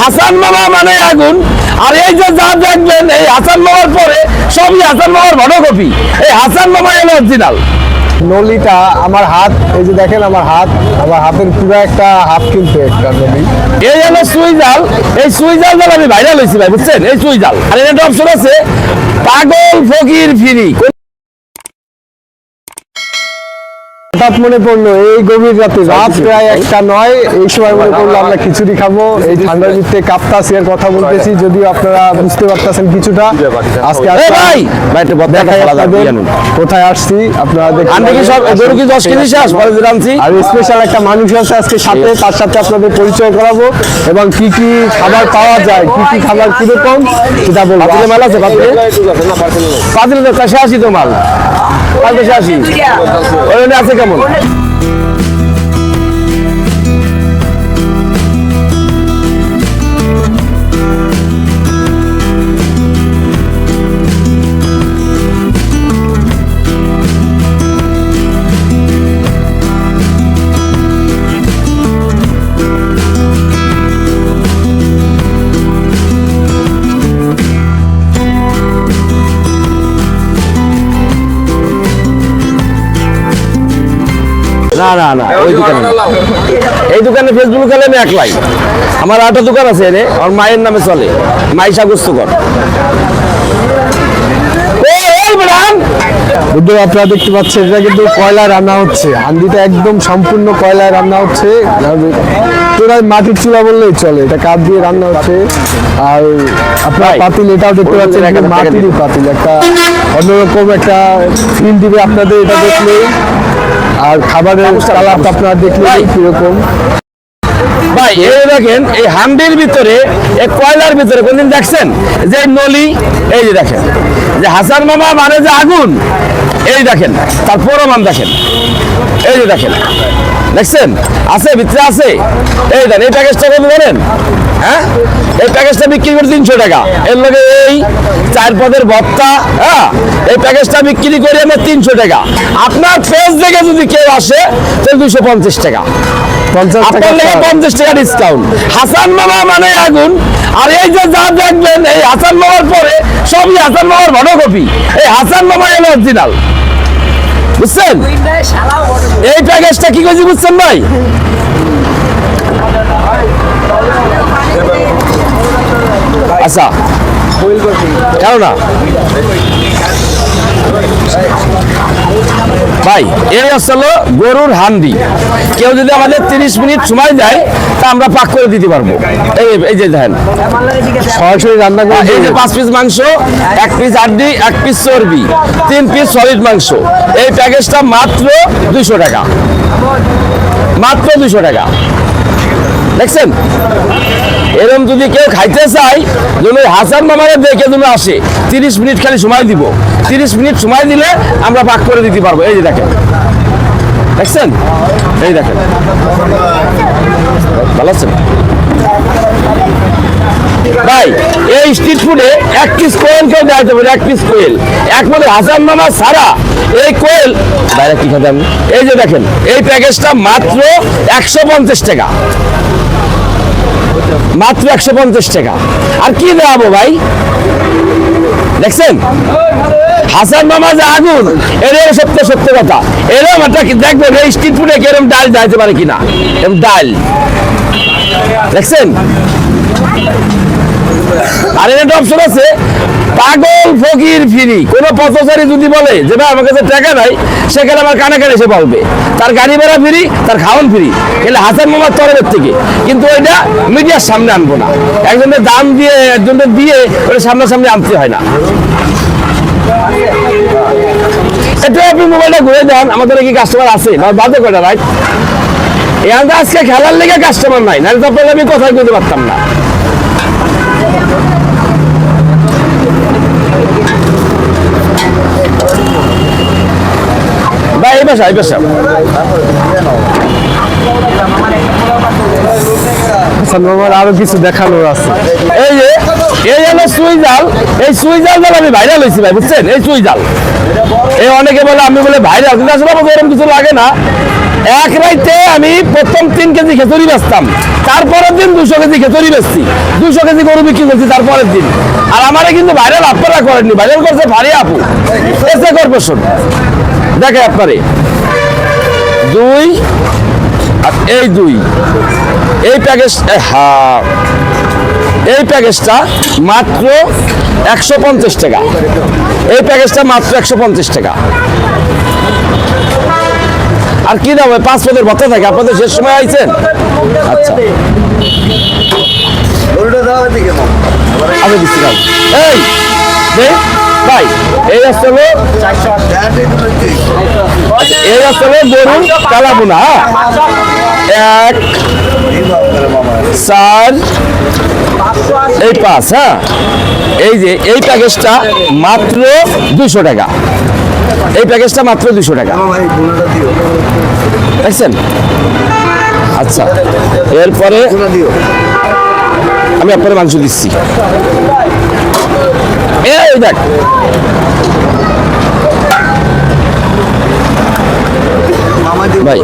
হাসান মামা মানে আগুন। আর এই যে যা দেখবেন এই হাসান মামার পরে সবই হাসান মামার ফটোকপি। এই হাসান মামা হলো অরিজিনাল। নলিটা আমার হাত, এই যে দেখেন আমার হাতের পুরো একটা হাত কিন্তু একটা নলি। এই হলো সুই জাল। এই সুই জাল দ্বারা আমি ভাইরাল হয়েছি ভাই, বুঝছেন? এই সুই জাল। আর একটা অপশন আছে পাগল ফকির ফিরি। হঠাৎ মনে পড়লো এই গভীর রাতে, রাত প্রায় একটা নয়, এই সময় মনে পড়লো আমরা খিচুড়ি খাবো। এই ঠান্ডার ভিতরে কাপ্তাসিয়ার কথা বলতেছি, যদিও আপনারা বুঝতে পারতেছেন কিছুটা। আজকে ভাই দেখাই আপনাদের কোথায় আসছি, আপনারা দেখেন। আর স্পেশাল একটা মানুষ আছে আজকে সাথে, তার সাথে আপনাদের পরিচয় করাবো এবং কি কি খাবার পাওয়া যায়, কি কি খাবার কিরকম সেটা বলবো। মাল আছে পাতিলে তো 80 তো মাল, 80 আছে কেমন? না না না, ওই দোকানে না। এই দোকানে ফেসবুক খেলে আমি একলাই। আমার আরেকটা দোকান আছে এনে, আমার মায়ের নামে চলে, মাইশা গোস্তকর। আপনারা দেখতে পাচ্ছেন এটা কিন্তু কয়লা রান্না হচ্ছে, হান্ডিটা একদম সম্পূর্ণ কয়লা রান্না হচ্ছে। তোরাই মাটির চুলা বললেই চলে, এটা কাঠ দিয়ে রান্না হচ্ছে। আর আপনার পাতিল এটাও দেখতে পাচ্ছেন, মাটিরই পাতিল, একটা অন্যরকম একটা ফিল দিবে আপনাদের এটা দেখলে। আর খাবারের কালারটা আপনারা দেখলে কিরকম ভাই। এই দেখেন এই হান্ডির ভিতরে, এই কয়লার ভিতরে কোনদিন দেখছেন যে নলি? এই যে দেখেন যে হাসান মামা মানে যে আগুন, এই দেখেন তার প্রমাণ দেখেন। এই যে দেখেন, দেখছেন আছে ভিতরে আছে। এই দেন এই প্যাকেজটা কত বলেন? হ্যাঁ, এই প্যাকেজটা বিক্রি করে 300 টাকা। এর লগে এই 4 পদের ভর্তা, হ্যাঁ, এই প্যাকেজটা বিক্রি করে আমরা 300 টাকা। আপনার পেজ দেখে যদি কেউ আসে তাহলে 250 টাকা, 50 টাকা ডিসকাউন্ট। হাসান মামা মানে আগুন। আর এই যে যা দেখবেন এই হাসান মামার পরে সবই হাসান মামার ফটোকপি। এই হাসান মামা হলো অরিজিনাল, বুঝছেন? এই প্যাকেজটা কি করছি বুঝছেন ভাই? আচ্ছা কেন না ভাই, এই আসলে গরুর হান্ডি। কেউ যদি আমাদের 30 মিনিট সময় দেয় তা আমরা পাক করে দিতে পারবো। এই যে দেখেন সরাসরি রান্না করে। এই যে 5 পিস মাংস, 1 পিস হাড্ডি, 1 পিস চর্বি, 3 পিস সলিড মাংস। এই প্যাকেজটা মাত্র 200 টাকা, মাত্র 200 টাকা। দেখছেন? এরকম যদি কেউ খাইতে চায়, যদি হাসান মামাকে দেখে তুমি আসে, 30 মিনিট খালি সময় দিব। 30 মিনিট সময় দিলে আমরা পাক করে দিতে পারবো। এই যে দেখেন, দেখছেন? এই দেখেন, ভালো আছেন ভাই? এই স্ট্রিট ফুডে 1 পিস কোয়েল কেউ দেখাতে পারে, 1 পিস কোয়েল। একমাত্র হাসান মামা ছাড়া এই কোয়েল বাইরে কি খাবেন? এই যে দেখেন এই প্যাকেজটা মাত্র 150 টাকা, মাত্র 150 টাকা। আর কি দেখাবো ভাই? দেখছেন হাসান মামা যে আগুন, এরকম সত্য কথা। এরকম একটা দেখবেন এই স্ট্রিট ফুডে কিরকম ডাল দেখাতে পারে কিনা, এরকম ডাল দেখছেন? আর একটা অপশন আছে পাগল ফকির ফিরি। কোন পথচারী যদি বলে যে ভাই আমার কাছে টাকা নাই, সেখানে আমার কানে কানে এসে বলবে তার গাড়ি ভাড়া ফ্রি, তার খাওয়ান ফ্রি। এলে হাসান মামার তরফের থেকে। কিন্তু ওইটা মিডিয়ার সামনে আনবো না, একজনের দাম দিয়ে একজনের দিয়ে ওটা সামনাসামনি আনতে হয় না। এটা আপনি মোবাইলটা ঘুরে দেন, আমাদের কি কাস্টমার আছে না বাদে কয়টা রাইট? এখানে আজকে খেলার লেগে কাস্টমার নাই, নাহলে তো আপনাকে আমি কথাই বলতে পারতাম না। ভাই এই পাশা হাসান মামার আরো কিছু দেখানোর আছে। এই যে এই হলো সুই জাল, এই সুই জাল দ্বারা আমি ভাইরাল হয়েছি ভাই, বুঝছেন? এই সুই জাল এই অনেকে বলে আমি বলে ভাইরাল, কিন্তু আসলে আমার এরকম কিছু লাগে না। এক রাইতে আমি প্রথম 3 কেজি খেচুড়ি বেচতাম, তারপরের দিন 200 কেজি খেচুড়ি বেচছি, 200 কেজি গরু বিক্রি করছি তারপরের দিন। আর আমারে কিন্তু ভাইরাল আপনারা করেননি, ভাইরাল করছে ভারী আপু এসে কর্পোরেশন। দেখে আপনারে 2 আর এই 2 এই প্যাকেজ, হ্যাঁ এই প্যাকেজটা মাত্র 150 টাকা, এই প্যাকেজটা মাত্র 150 টাকা। আর কি দাম? 5 পদের ভত্তা থাকে, আপনাদের শেষ সময় আইছেন। আচ্ছা আমি দিচ্ছি দাম। এই দে ভাই, এই আসলে এই আসলে গরু কালাবুনা 1 4 এই 5। হ্যাঁ এই যে এই প্যাকেজটা মাত্র 200 টাকা, এই প্যাকেজটা মাত্র 200 টাকা, দেখছেন? আচ্ছা এরপরে আমি আপনার মাংস দিচ্ছি, এই দেখ ভাই,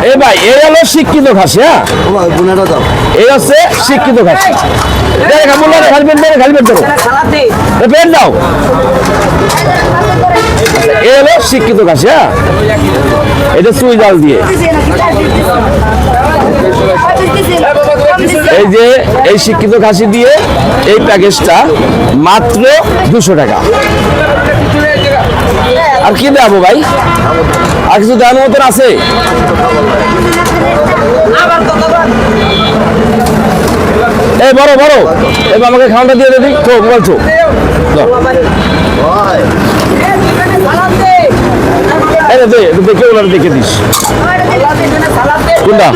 এই ভাই এই হলো শিক্ষিত খাসি। হ্যাঁ এই হচ্ছে শিক্ষিত খাসি। পেট দাও, এই হলো শিক্ষিত খাসি। হ্যাঁ এটা সুই জাল দিয়ে, এই যে এই শিক্ষিত খাসি দিয়ে এই প্যাকেজটা মাত্র 200 টাকা। আর কি দেবো ভাই? আর কিছু দেওয়ার মতন আছে? এই বড় বড় এবার আমাকে খাওয়াটা দিয়ে দিবি তো, বলছো দেখে ওনারা দেখে দিস কোনটা।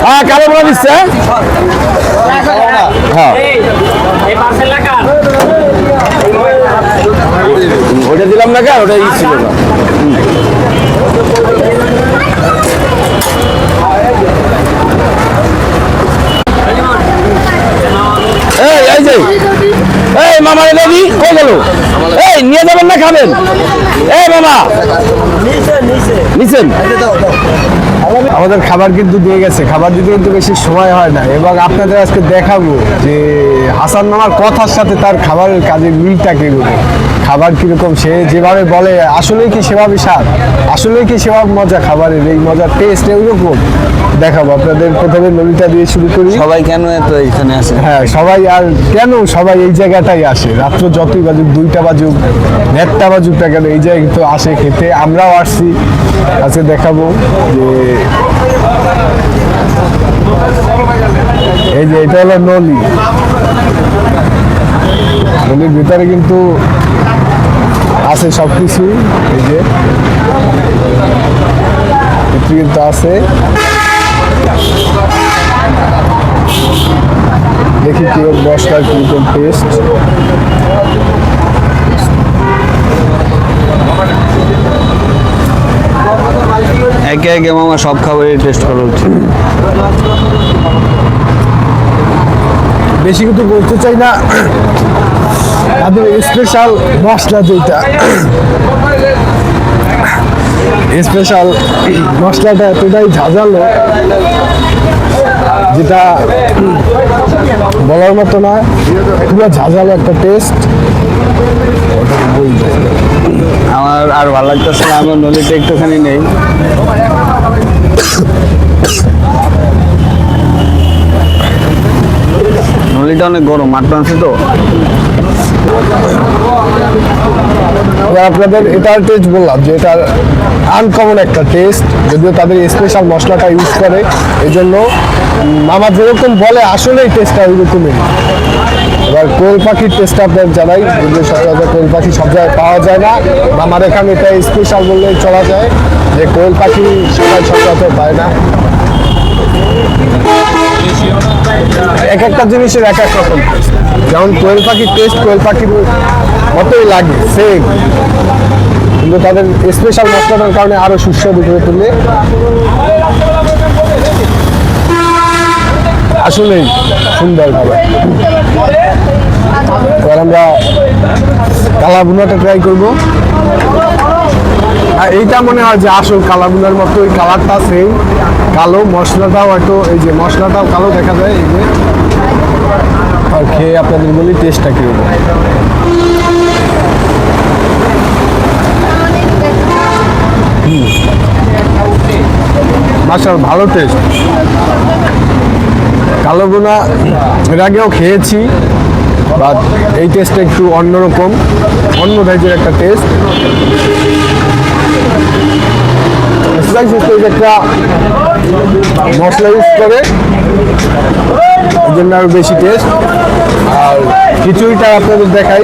হ্যাঁ কালো বোনা দিচ্ছে। হ্যাঁ ওটা দিলাম না, কেন ওটা ছিল না। এই যে এই মামা এলি কই গেল? এই নিয়ে যাবেন না খাবেন? এই মামা নিছেন? আমাদের খাবার কিন্তু দিয়ে গেছে, খাবার দিতে কিন্তু বেশি সময় হয় না। এবং আপনাদের আজকে দেখাবো যে হাসান মামার কথার সাথে তার খাবারের কাজে মিলটা কিরকম, খাবার কিরকম, সে যেভাবে বলে আসলেই কি সেভাবে স্বাদ, আসলেই কি সেভাবে মজা, খাবারের এই মজার টেস্ট ওইরকম দেখাবো আপনাদের। প্রথমে নলিটা দিয়ে শুরু করি। সবাই কেন এত এখানে আসে? হ্যাঁ সবাই, আর কেন সবাই এই জায়গাটাই আসে, রাত্র যতই বাজুক, 2টা বাজুক 1টা বাজুক না কেন এই জায়গায় তো আসে খেতে। আমরাও আসছি, আজকে দেখাবো যে এই যে এটা হলো নলি, নলির ভিতরে কিন্তু আছে সব কিছু। এই যে কিন্তু আছে, দেখি কিরকম মশলার কিরকম টেস্ট। একে একে মামা সব খাবারই টেস্ট করা উচিত। বেশি কিন্তু বলতে চাই না, তাদের স্পেশাল মশলা যেটা, স্পেশাল মশলাটা এতটাই ঝাঁঝালো যেটা বলার মতো না, পুরো ঝাঁঝালো একটা টেস্ট। আমার আর ভালো লাগতেছে না, আমার নলিটা একটুখানি নেই। নলিটা অনেক গরম, মাটন আছে তো। আপনাদের এটার টেস্ট বললাম যে এটার আনকমন একটা টেস্ট, যদিও তাদের স্পেশাল মশলাটা ইউজ করে, এই জন্য মামা যেরকম বলে আসলে এই টেস্টটা ওইরকমই। এবার কোয়েল পাখির টেস্টটা আপনার জানাই, যদিও সচরাচর কোয়েল পাখি সব জায়গায় পাওয়া যায় না, মামার এখানে এটা স্পেশাল বললেই চলা যায়, যে কোয়েল পাখি সবাই সচরাচর পায় না। এক একটা জিনিসের এক এক রকম টেস্ট, যেমন কোয়েল পাখির টেস্ট কোয়েল পাখির মতোই লাগে সেম, কিন্তু তাদের স্পেশাল মশলাটার কারণে আরো সুস্বাদু করে তোলে। আসলেই সুন্দর খাবার। এবার আমরা কালা ভুনাটা ট্রাই করবো। আর এইটা মনে হয় যে আসল কালা ভুনার মতো, ওই কালারটা সেম কালো, মশলাটাও হয়তো এই যে মশলাটাও কালো দেখা যায় এই যে। আর খেয়ে আপনাদের বলি টেস্টটা কিরকম। মাশাআল্লাহ ভালো টেস্ট। কালো ভুনা এর আগেও খেয়েছি, বাট এই টেস্টটা একটু অন্যরকম, অন্য টাইপের একটা টেস্ট। একটা মশলা ইউজ করে এই জন্য আরো বেশি টেস্ট। আর খিচুড়িটা আপনাদের দেখাই,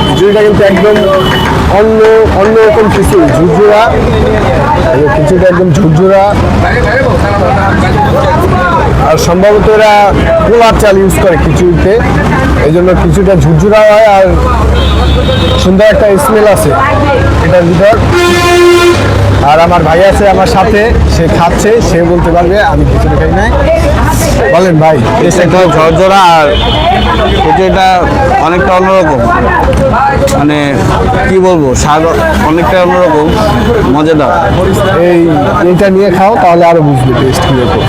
খিচুড়িটা কিন্তু একদম অন্যরকম খিচুড়ি, ঝুরঝুরা। খিচুড়িটা একদম ঝুরঝুরা, আর সম্ভবত এরা পোলার চাল ইউজ করে খিচুড়িতে, এই জন্য খিচুড়িটা ঝুরঝুরা হয় আর সুন্দর একটা স্মেল আছে এটার ভিতর। আর আমার ভাই আছে আমার সাথে, সে খাচ্ছে, সে বলতে পারবে, আমি খিচুড়ি খাই নাই। বলেন ভাই। একটু ঝরঝরা আর খিচুড়িটা অনেকটা অন্যরকম, মানে কি বলবো, স্বাদ অনেকটা অন্যরকম, মজাদার। এইটা নিয়ে খাও তাহলে আরো বুঝবে টেস্ট কিরকম।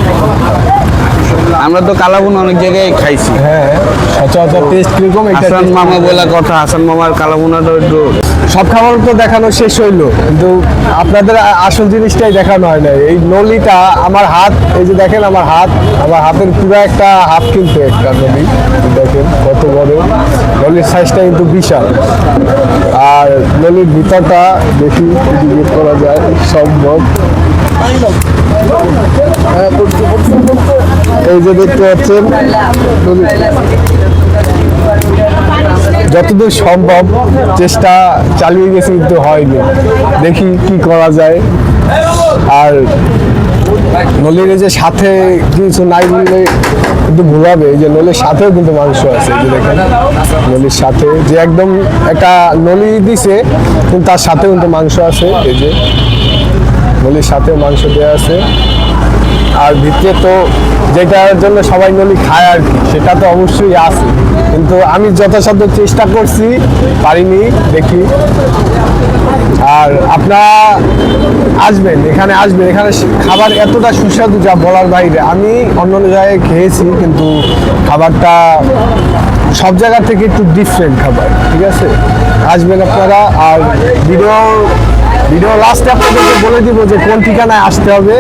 আমরা তো কালাভুনা অনেক জায়গায় খাইছি। হ্যাঁ, সচরাচর টেস্ট কিরকম এটা হাসান মামা বলে কথা, হাসান মামার কালাভুনাটা একটু সব খাবার তো দেখানো শেষ হইলো, কিন্তু আপনাদের আসল জিনিসটাই দেখানো হয় না। এই নলিটা আমার হাত, এই যে দেখেন আমার হাতের পুরো একটা হাত, কিন্তু একটা নলি দেখেন কত বড়। নলির সাইজটা কিন্তু বিশাল। আর নলির ভিতরটা দেখি এদিকে করা যায় সম্ভব। এই যে দেখতে পাচ্ছেন যতদূর সম্ভব চেষ্টা চালিয়ে গেছি, কিন্তু হয়নি। দেখি কি করা যায়। আর নলির যে সাথে কিছু নাই বললে কিন্তু ভুলাবে, এই যে নলির সাথেও কিন্তু মাংস আছে। এই যে দেখেন নলির সাথে যে একদম একটা নলি দিছে, কিন্তু তার সাথেও কিন্তু মাংস আছে। এই যে নলির সাথেও মাংস দেওয়া আছে। আর ভিতরে তো যেটার জন্য সবাই নলি খায় আর কি, সেটা তো অবশ্যই আছে, কিন্তু আমি যথাসাধ্য চেষ্টা করছি, পারিনি। দেখি। আর আপনারা আসবেন, এখানে খাবার এতটা সুস্বাদু যা বলার বাইরে। আমি অন্য জায়গায় খেয়েছি, কিন্তু খাবারটা সব জায়গা থেকে একটু ডিফারেন্ট খাবার, ঠিক আছে। আসবেন আপনারা। আর ভিডিও লাস্টে আপনাদেরকে বলে দিব যে কোন ঠিকানায় আসতে হবে।